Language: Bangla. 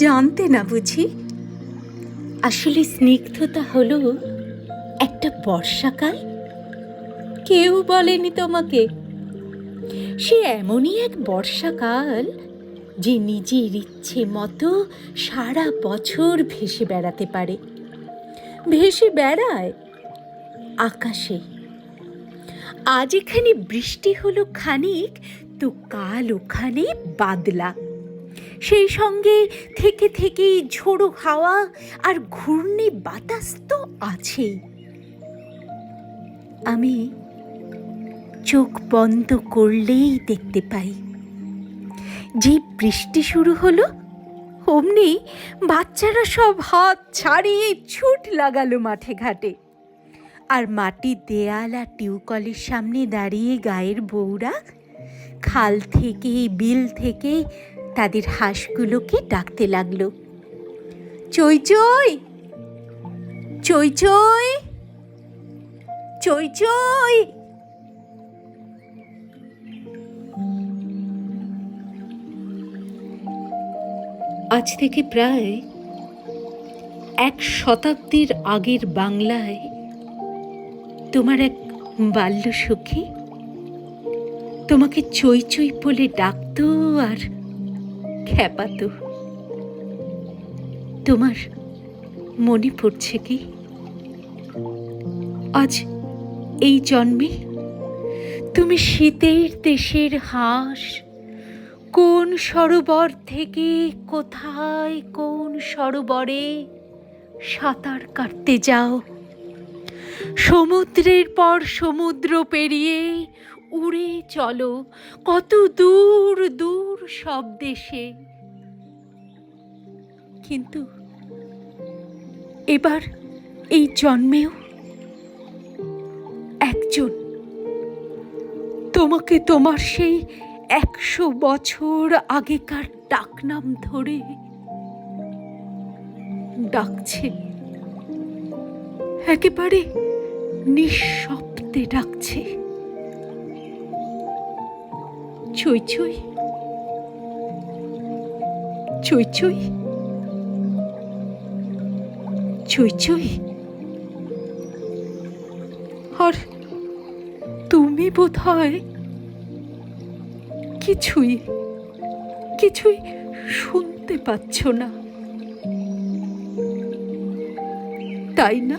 জানতে না বুঝি? আসলে স্নিগ্ধতা হলো একটা বর্ষাকাল। কেউ বলেনি তোমাকে? সে এমনই এক বর্ষাকাল যে নিজের ইচ্ছে মতো সারা বছর ভেসে বেড়াতে পারে। ভেসে বেড়ায় আকাশে। আজ এখানে বৃষ্টি হলো খানিক, তো কাল ওখানে বাদলা। সেই সঙ্গে থেকে থেকে ঝোড়ো হাওয়া আর ঘূর্ণি বাতাস তো আছেই। আমি চোখ বন্ধ করলেই দেখতে পাই, যে বৃষ্টি শুরু হলো অমনি বাচ্চারা সব হাত ছাড়িয়ে ছুট লাগালো মাঠে ঘাটে। আর মাটির দেয়াল আর টিউকলের সামনে দাঁড়িয়ে গায়ের বউরা খাল থেকে বিল থেকে তাদের হাঁসগুলোকে ডাকতে লাগলো, চই চই, চই চই, চই চই। আজ থেকে প্রায় 1 শতাব্দীর আগের বাংলায় তোমার এক বাল্য সখী তোমাকে চই চই বলে ডাকতো আর খেপাতো। তোমার মনে পড়ছে কি? আজ এই জন্মে তুমি শীতের দেশের হাঁস কোন সরোবর থেকে কোথায় কোন সরোবরে সাঁতার কাটতে যাও, সমুদ্রের পর সমুদ্র পেরিয়ে উড়ে চলো কত দূর দূর সব দেশে। কিন্তু এবার এই জন্মেও একজন তোমাকে তোমার সেই 100 বছর আগেকার ডাকনাম ধরে ডাকছে, একেবারে নিঃশব্দে ডাকছে, চই চই, চই চই, চই চই। আর তুমি বোধহয় কিছুই কিছুই শুনতে পাচ্ছ না, তাই না?